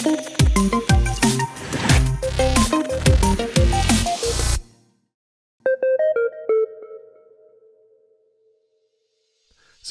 So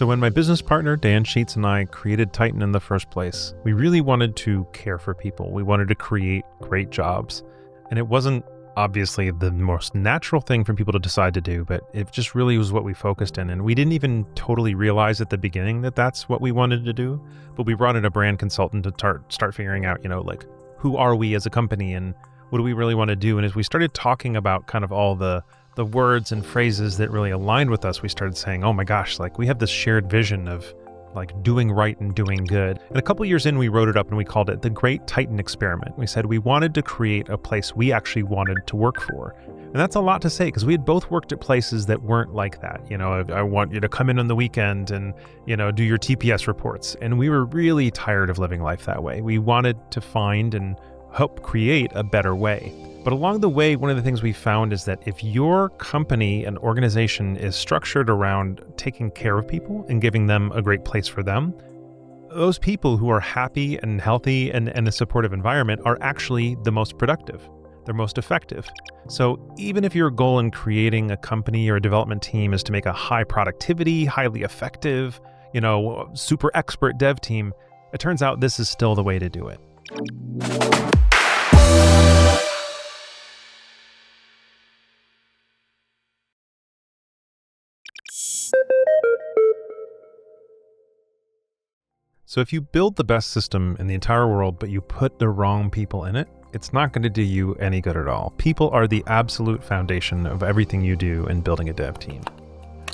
when my business partner, Dan Sheets, and I created Titan in the first place, we really wanted to care for people. We wanted to create great jobs. And it wasn't obviously the most natural thing for people to decide to do, but it just really was what we focused in. And we didn't even totally realize at the beginning that that's what we wanted to do. But we brought in a brand consultant to start figuring out, like, who are we as a company and what do we really want to do? And as we started talking about kind of all the words and phrases that really aligned with us, we started saying, oh my gosh, like we have this shared vision of like doing right and doing good. And a couple years in, we wrote it up and we called it the Great Titan Experiment. We said we wanted to create a place we actually wanted to work for. And that's a lot to say because we had both worked at places that weren't like that. I want you to come in on the weekend and, do your TPS reports. And we were really tired of living life that way. We wanted to find and help create a better way. But along the way, one of the things we found is that if your company and organization is structured around taking care of people and giving them a great place for them, those people who are happy and healthy and in a supportive environment are actually the most productive. They're most effective. So even if your goal in creating a company or a development team is to make a high productivity, highly effective, super expert dev team, it turns out this is still the way to do it. So if you build the best system in the entire world, but you put the wrong people in it, it's not going to do you any good at all. People are the absolute foundation of everything you do in building a dev team.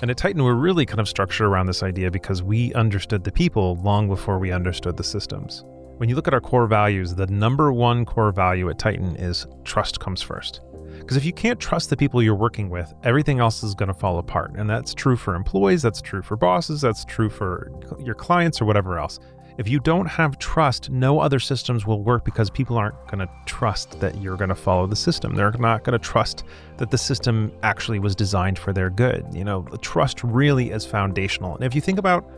And at Titan, we're really kind of structured around this idea because we understood the people long before we understood the systems. When you look at our core values, the number one core value at Titan is trust comes first. Because if you can't trust the people you're working with, everything else is going to fall apart. And that's true for employees, that's true for bosses, that's true for your clients or whatever else. If you don't have trust, no other systems will work because people aren't going to trust that you're going to follow the system. They're not going to trust that the system actually was designed for their good. The trust really is foundational. And if you think about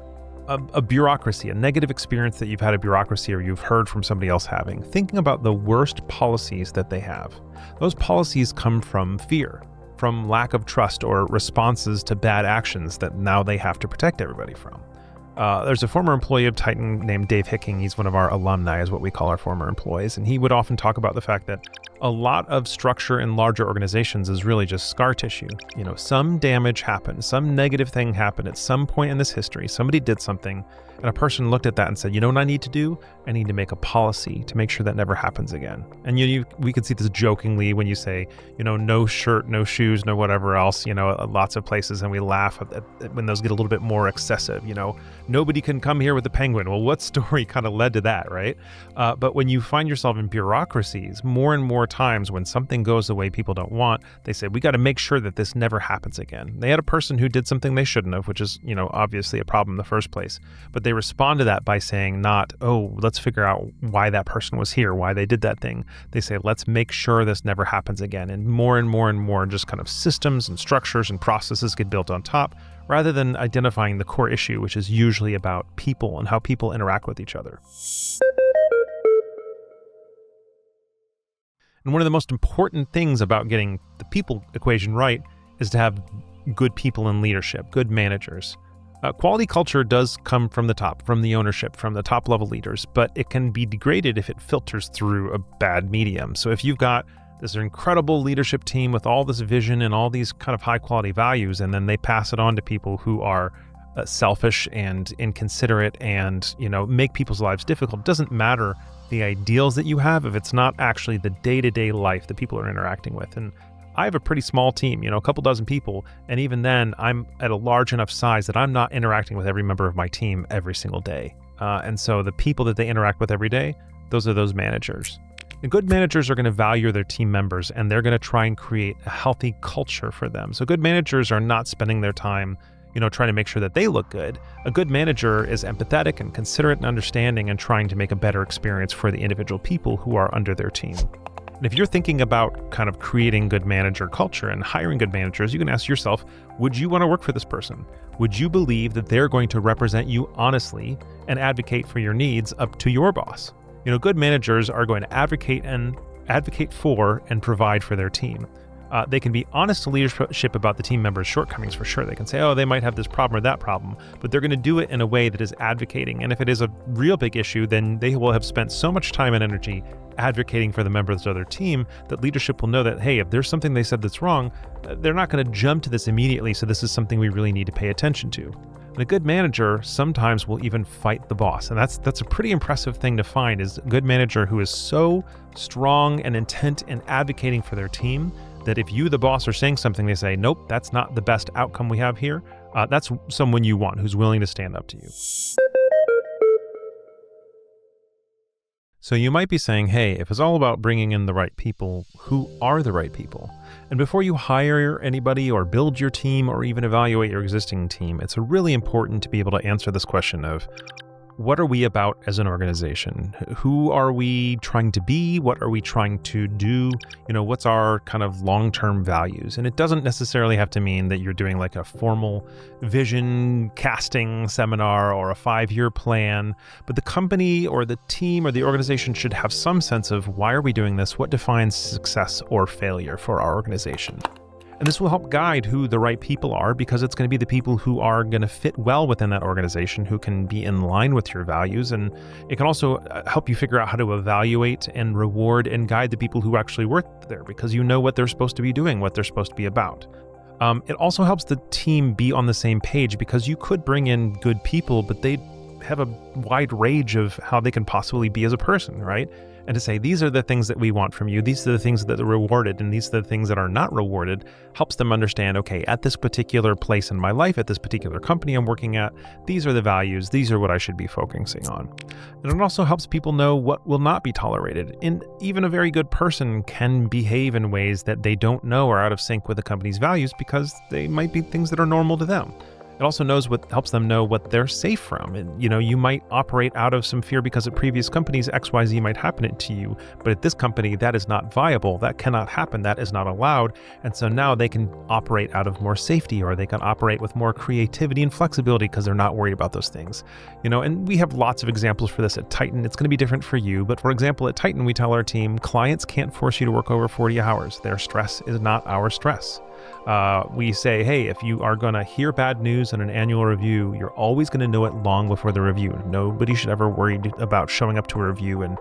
a bureaucracy, a negative experience that you've had a bureaucracy or you've heard from somebody else having, thinking about the worst policies that they have. Those policies come from fear, from lack of trust or responses to bad actions that now they have to protect everybody from. There's a former employee of Titan named Dave Hicking. He's one of our alumni, is what we call our former employees. And he would often talk about the fact that a lot of structure in larger organizations is really just scar tissue. Some damage happened, some negative thing happened at some point in this history. Somebody did something, and a person looked at that and said, you know what I need to do? I need to make a policy to make sure that never happens again. And we could see this jokingly when you say, no shirt, no shoes, no whatever else, lots of places, and we laugh at when those get a little bit more excessive, nobody can come here with a penguin. Well, what story kind of led to that, right? But when you find yourself in bureaucracies, more and more times when something goes the way people don't want, they say, we got to make sure that this never happens again. They had a person who did something they shouldn't have, which is, obviously a problem in the first place. But they respond to that by saying not, oh, let's figure out why that person was here, why they did that thing. They say, let's make sure this never happens again. And more and more just kind of systems and structures and processes get built on top, rather than identifying the core issue, which is usually about people and how people interact with each other. And one of the most important things about getting the people equation right is to have good people in leadership, good managers. Quality culture does come from the top, from the ownership, from the top level leaders, but it can be degraded if it filters through a bad medium. So if you've got this incredible leadership team with all this vision and all these kind of high quality values, and then they pass it on to people who are selfish and inconsiderate and, make people's lives difficult, it doesn't matter the ideals that you have if it's not actually the day-to-day life that people are interacting with. And I have a pretty small team, a couple dozen people, and even then I'm at a large enough size that I'm not interacting with every member of my team every single day. And so the people that they interact with every day, those are those managers. And good managers are going to value their team members, and they're going to try and create a healthy culture for them. So good managers are not spending their time, trying to make sure that they look good. A good manager is empathetic and considerate and understanding and trying to make a better experience for the individual people who are under their team. And if you're thinking about kind of creating good manager culture and hiring good managers, you can ask yourself, would you want to work for this person? Would you believe that they're going to represent you honestly and advocate for your needs up to your boss? Good managers are going to advocate for and provide for their team. They can be honest to leadership about the team members' shortcomings for sure. They can say, oh, they might have this problem or that problem, but they're going to do it in a way that is advocating. And if it is a real big issue, then they will have spent so much time and energy advocating for the members of their team that leadership will know that, hey, if there's something they said that's wrong, they're not going to jump to this immediately. So this is something we really need to pay attention to. And a good manager sometimes will even fight the boss. And that's a pretty impressive thing to find, is a good manager who is so strong and intent in advocating for their team that if you, the boss, are saying something, they say, nope, that's not the best outcome we have here. That's someone you want who's willing to stand up to you. So you might be saying, hey, if it's all about bringing in the right people, who are the right people? And before you hire anybody or build your team or even evaluate your existing team, it's really important to be able to answer this question of, what are we about as an organization? Who are we trying to be? What are we trying to do? What's our kind of long-term values? And it doesn't necessarily have to mean that you're doing like a formal vision casting seminar or a 5-year plan, but the company or the team or the organization should have some sense of, why are we doing this? What defines success or failure for our organization? And this will help guide who the right people are, because it's going to be the people who are going to fit well within that organization, who can be in line with your values. And it can also help you figure out how to evaluate and reward and guide the people who actually work there, because you know what they're supposed to be doing, what they're supposed to be about. It also helps the team be on the same page, because you could bring in good people, but they have a wide range of how they can possibly be as a person, right? And to say, these are the things that we want from you, these are the things that are rewarded, and these are the things that are not rewarded, helps them understand, okay, at this particular place in my life, at this particular company I'm working at, these are the values, these are what I should be focusing on. And it also helps people know what will not be tolerated. And even a very good person can behave in ways that they don't know are out of sync with the company's values, because they might be things that are normal to them. It also helps them know what they're safe from. And, you might operate out of some fear because at previous companies, XYZ might happen to you, but at this company, that is not viable. That cannot happen. That is not allowed. And so now they can operate out of more safety, or they can operate with more creativity and flexibility because they're not worried about those things. And we have lots of examples for this at Titan. It's going to be different for you. But for example, at Titan, we tell our team, clients can't force you to work over 40 hours. Their stress is not our stress. We say, hey, if you are going to hear bad news in an annual review, you're always going to know it long before the review. Nobody should ever worry about showing up to a review and,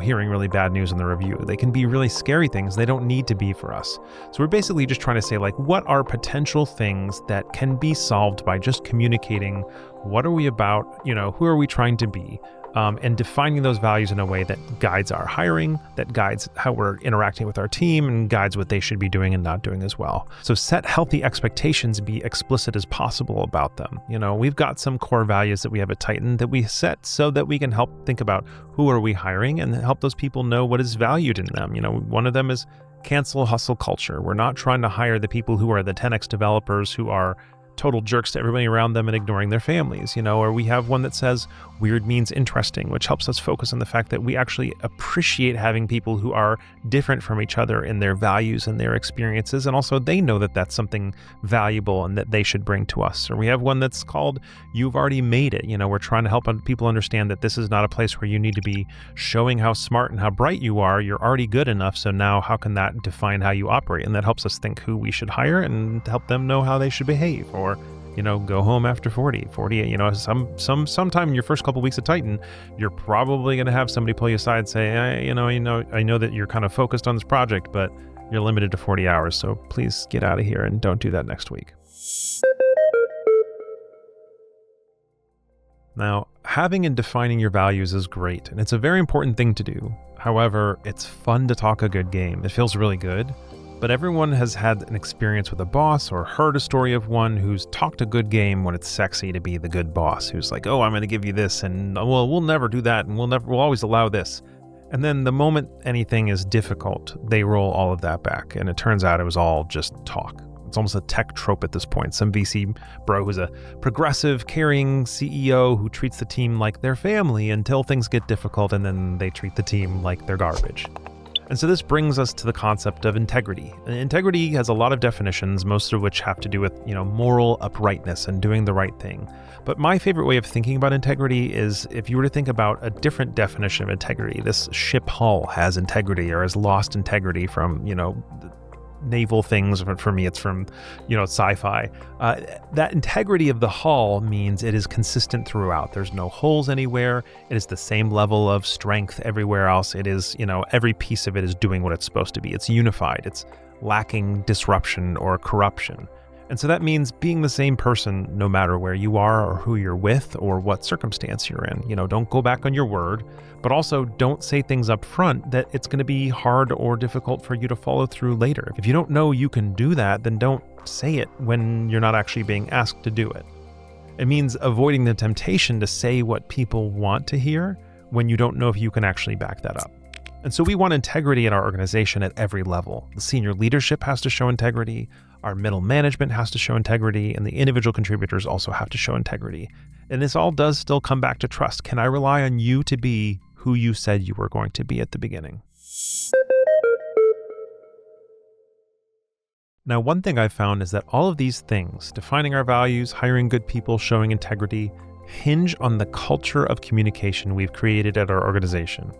hearing really bad news in the review. They can be really scary things. They don't need to be for us. So we're basically just trying to say, like, what are potential things that can be solved by just communicating? What are we about? Who are we trying to be? And defining those values in a way that guides our hiring, that guides how we're interacting with our team, and guides what they should be doing and not doing as well. So set healthy expectations, be explicit as possible about them. We've got some core values that we have at Titan that we set so that we can help think about who are we hiring and help those people know what is valued in them. One of them is cancel hustle culture. We're not trying to hire the people who are the 10x developers who are total jerks to everybody around them and ignoring their families, or we have one that says weird means interesting, which helps us focus on the fact that we actually appreciate having people who are different from each other in their values and their experiences, and also they know that that's something valuable and that they should bring to us. Or we have one that's called you've already made it. We're trying to help people understand that this is not a place where you need to be showing how smart and how bright you are. You're already good enough, so now how can that define how you operate? And that helps us think who we should hire and help them know how they should behave. Or go home after 40, sometime in your first couple weeks at Titan, you're probably going to have somebody pull you aside and say, I know that you're kind of focused on this project, but you're limited to 40 hours. So please get out of here and don't do that next week. Now, having and defining your values is great, and it's a very important thing to do. However, it's fun to talk a good game. It feels really good. But everyone has had an experience with a boss or heard a story of one who's talked a good game when it's sexy to be the good boss, who's like, oh, I'm going to give you this, and well, we'll never do that, and we'll always allow this. And then the moment anything is difficult, they roll all of that back. And it turns out it was all just talk. It's almost a tech trope at this point. Some VC bro who's a progressive, caring CEO who treats the team like their family until things get difficult, and then they treat the team like they're garbage. And so this brings us to the concept of integrity. And integrity has a lot of definitions, most of which have to do with, moral uprightness and doing the right thing. But my favorite way of thinking about integrity is if you were to think about a different definition of integrity. This ship hull has integrity or has lost integrity from, naval things. For me, it's from, sci-fi. That integrity of the hull means it is consistent throughout. There's no holes anywhere. It is the same level of strength everywhere else. It is, every piece of it is doing what it's supposed to be. It's unified. It's lacking disruption or corruption. And so that means being the same person no matter where you are or who you're with or what circumstance you're in. Don't go back on your word, but also don't say things up front that it's going to be hard or difficult for you to follow through later. If you don't know you can do that, then don't say it when you're not actually being asked to do it. It means avoiding the temptation to say what people want to hear when you don't know if you can actually back that up. And so we want integrity in our organization at every level. The senior leadership has to show integrity, our middle management has to show integrity, and the individual contributors also have to show integrity. And this all does still come back to trust. Can I rely on you to be who you said you were going to be at the beginning? Now, one thing I've found is that all of these things, defining our values, hiring good people, showing integrity, hinge on the culture of communication we've created at our organization.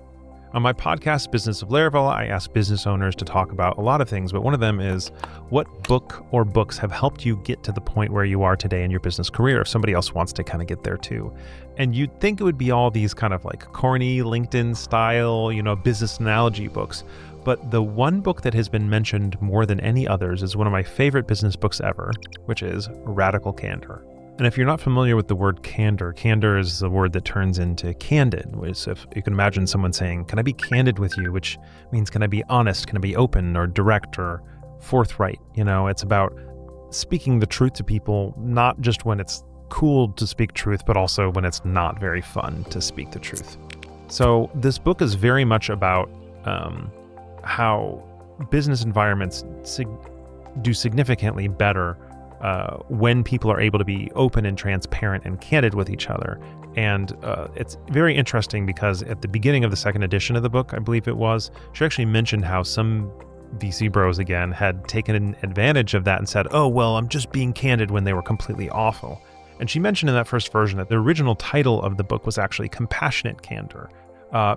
On my podcast, Business of Laravel, I ask business owners to talk about a lot of things, but one of them is what book or books have helped you get to the point where you are today in your business career if somebody else wants to kind of get there too. And you'd think it would be all these kind of like corny LinkedIn style, business analogy books. But the one book that has been mentioned more than any others is one of my favorite business books ever, which is Radical Candor. And if you're not familiar with the word candor is the word that turns into candid. So if you can imagine someone saying, can I be candid with you? Which means, can I be honest? Can I be open or direct or forthright? It's about speaking the truth to people, not just when it's cool to speak truth, but also when it's not very fun to speak the truth. So this book is very much about how business environments do significantly better when people are able to be open and transparent and candid with each other. And it's very interesting because at the beginning of the second edition of the book, I believe it was, she actually mentioned how some VC bros, again, had taken advantage of that and said, oh, well, I'm just being candid when they were completely awful. And she mentioned in that first version that the original title of the book was actually Compassionate Candor,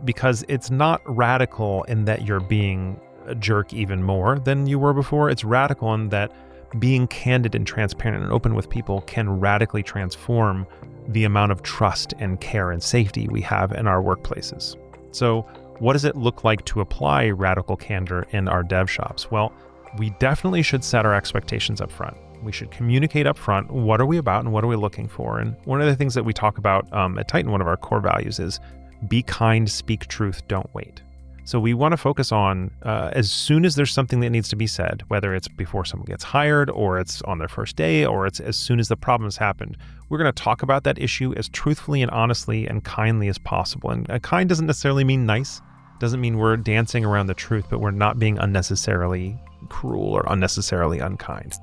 because it's not radical in that you're being a jerk even more than you were before. It's radical in that being candid and transparent and open with people can radically transform the amount of trust and care and safety we have in our workplaces. So what does it look like to apply radical candor in our dev shops? Well, we definitely should set our expectations up front. We should communicate up front, what are we about and what are we looking for? And one of the things that we talk about at Titan, one of our core values is be kind, speak truth, don't wait. So we want to focus on as soon as there's something that needs to be said, whether it's before someone gets hired or it's on their first day or it's as soon as the problem has happened, we're going to talk about that issue as truthfully and honestly and kindly as possible. And kind doesn't necessarily mean nice, doesn't mean we're dancing around the truth, but we're not being unnecessarily cruel or unnecessarily unkind.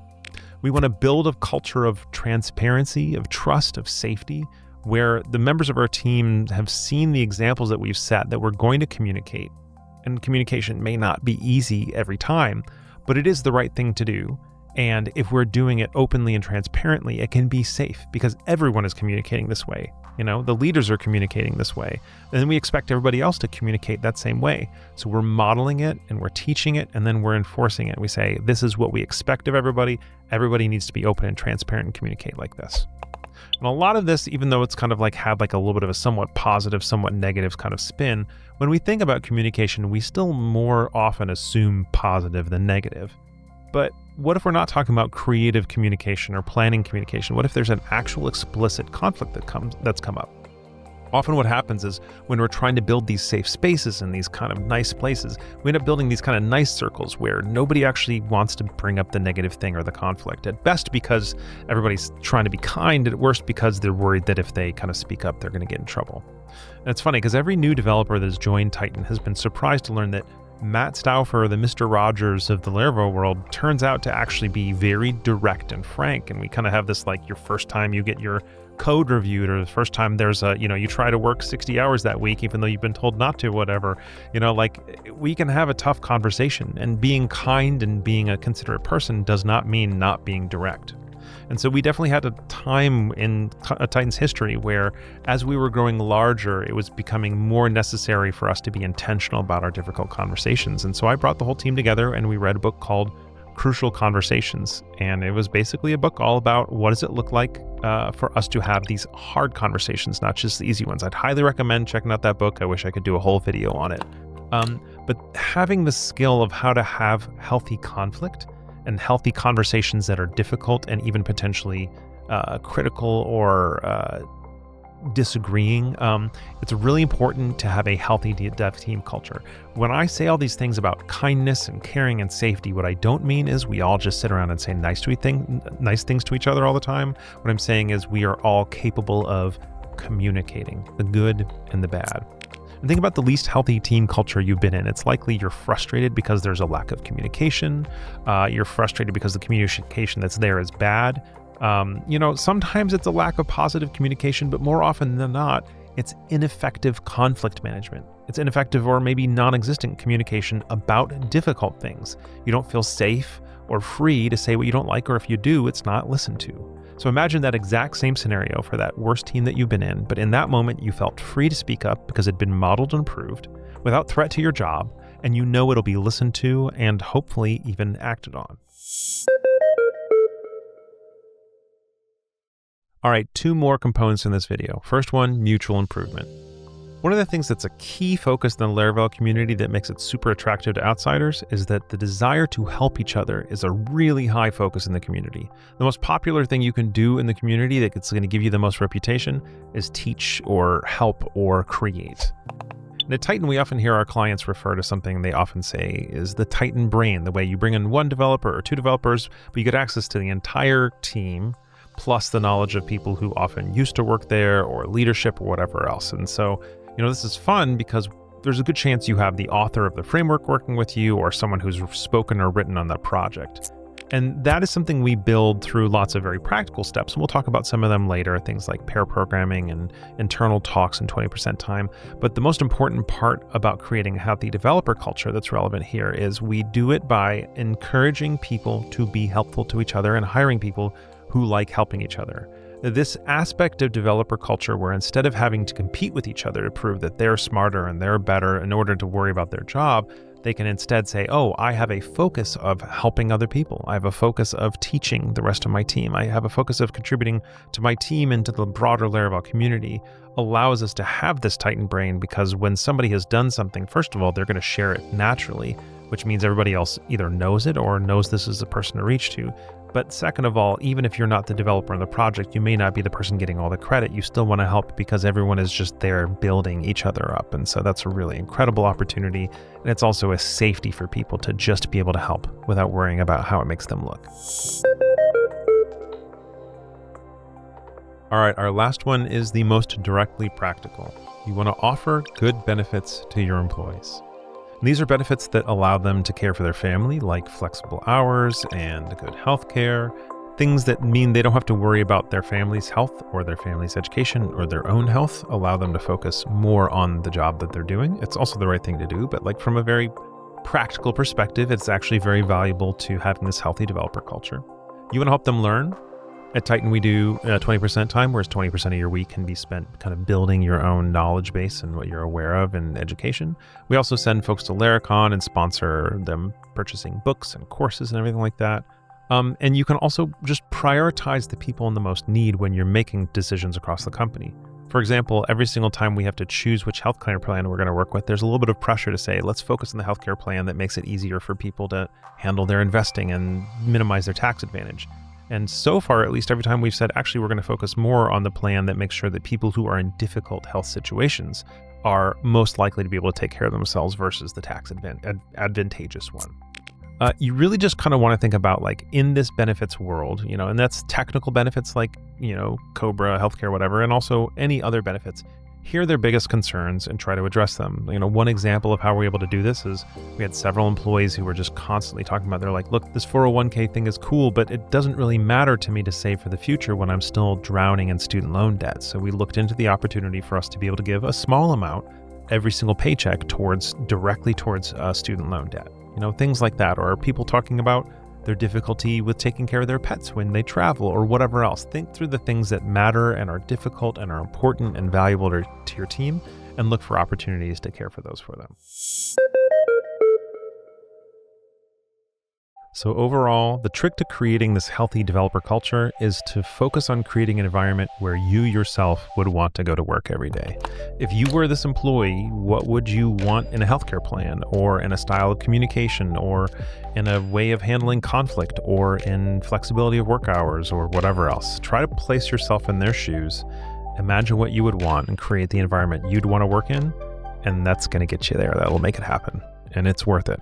We want to build a culture of transparency, of trust, of safety, where the members of our team have seen the examples that we've set that we're going to communicate. And communication may not be easy every time, but it is the right thing to do. And if we're doing it openly and transparently, it can be safe because everyone is communicating this way. The leaders are communicating this way. And then we expect everybody else to communicate that same way. So we're modeling it and we're teaching it and then we're enforcing it. We say, this is what we expect of everybody. Everybody needs to be open and transparent and communicate like this. And a lot of this, even though it's kind of like had like a little bit of a somewhat positive, somewhat negative kind of spin, when we think about communication, we still more often assume positive than negative. But what if we're not talking about creative communication or planning communication? What if there's an actual explicit conflict that's come up? Often what happens is when we're trying to build these safe spaces and these kind of nice places, we end up building these kind of nice circles where nobody actually wants to bring up the negative thing or the conflict. At best because everybody's trying to be kind, at worst because they're worried that if they kind of speak up, they're going to get in trouble. And it's funny because every new developer that has joined Titan has been surprised to learn that Matt Stauffer, the Mr. Rogers of the Laravel world, turns out to actually be very direct and frank. And we kind of have this like your first time you get your code reviewed, or the first time there's you try to work 60 hours that week, even though you've been told not to, whatever, we can have a tough conversation, and being kind and being a considerate person does not mean not being direct. And so we definitely had a time in Titan's history where, as we were growing larger, it was becoming more necessary for us to be intentional about our difficult conversations. And so I brought the whole team together and we read a book called Crucial Conversations. And it was basically a book all about what does it look like for us to have these hard conversations, not just the easy ones. I'd highly recommend checking out that book. I wish I could do a whole video on it. But having the skill of how to have healthy conflict and healthy conversations that are difficult and even potentially critical or disagreeing, it's really important to have a healthy dev team culture. When I say all these things about kindness and caring and safety, what I don't mean is we all just sit around and say nice things to each other all the time. What I'm saying is we are all capable of communicating the good and the bad. And think about the least healthy team culture you've been in. It's likely you're frustrated because there's a lack of communication. You're frustrated because the communication that's there is bad. Sometimes it's a lack of positive communication, but more often than not, it's ineffective conflict management. It's ineffective or maybe non-existent communication about difficult things. You don't feel safe or free to say what you don't like, or if you do, it's not listened to. So imagine that exact same scenario for that worst team that you've been in, but in that moment you felt free to speak up because it'd been modeled and approved without threat to your job, and you know it'll be listened to and hopefully even acted on. All right, 2 more components in this video. First one, mutual improvement. One of the things that's a key focus in the Laravel community that makes it super attractive to outsiders is that the desire to help each other is a really high focus in the community. The most popular thing you can do in the community that's going to give you the most reputation is teach or help or create. And at Titan, we often hear our clients refer to something they often say is the Titan brain, the way you bring in 1 developer or 2 developers, but you get access to the entire team, plus the knowledge of people who often used to work there or leadership or whatever else. And so, this is fun because there's a good chance you have the author of the framework working with you or someone who's spoken or written on that project. And that is something we build through lots of very practical steps. And we'll talk about some of them later, things like pair programming and internal talks in 20% time. But the most important part about creating a healthy developer culture that's relevant here is we do it by encouraging people to be helpful to each other and hiring people who like helping each other. This aspect of developer culture where instead of having to compete with each other to prove that they're smarter and they're better in order to worry about their job, they can instead say, oh, I have a focus of helping other people. I have a focus of teaching the rest of my team. I have a focus of contributing to my team and to the broader Laravel community, allows us to have this Titan brain because when somebody has done something, first of all, they're going to share it naturally, which means everybody else either knows it or knows this is the person to reach to. But second of all, even if you're not the developer in the project, you may not be the person getting all the credit. You still want to help because everyone is just there building each other up. And so that's a really incredible opportunity. And it's also a safety for people to just be able to help without worrying about how it makes them look. All right, our last one is the most directly practical. You want to offer good benefits to your employees. These are benefits that allow them to care for their family, like flexible hours and good health care, things that mean they don't have to worry about their family's health or their family's education or their own health, allow them to focus more on the job that they're doing. It's also the right thing to do, but from a very practical perspective, it's actually very valuable to having this healthy developer culture. You want to help them learn? At Titan, we do 20% time, whereas 20% of your week can be spent kind of building your own knowledge base and what you're aware of in education. We also send folks to Laracon and sponsor them purchasing books and courses and everything like that. And you can also just prioritize the people in the most need when you're making decisions across the company. For example, every single time we have to choose which healthcare plan we're going to work with, there's a little bit of pressure to say, let's focus on the healthcare plan that makes it easier for people to handle their investing and minimize their tax advantage. And so far, at least every time we've said, actually, we're going to focus more on the plan that makes sure that people who are in difficult health situations are most likely to be able to take care of themselves versus the tax advantageous one. You really just kind of want to think about in this benefits world, and that's technical benefits like, Cobra, healthcare, whatever, and also any other benefits. hear their biggest concerns and try to address them. One example of how we're able to do this is we had several employees who were just constantly talking about, they're like, look, this 401k thing is cool, but it doesn't really matter to me to save for the future when I'm still drowning in student loan debt. So we looked into the opportunity for us to be able to give a small amount every single paycheck directly towards student loan debt. Things like that. Or people talking about their difficulty with taking care of their pets when they travel or whatever else. Think through the things that matter and are difficult and are important and valuable to your team, and look for opportunities to care for those for them. So overall, the trick to creating this healthy developer culture is to focus on creating an environment where you yourself would want to go to work every day. If you were this employee, what would you want in a healthcare plan, or in a style of communication, or in a way of handling conflict, or in flexibility of work hours, or whatever else? Try to place yourself in their shoes, imagine what you would want, and create the environment you'd want to work in, and that's going to get you there. That will make it happen, and it's worth it.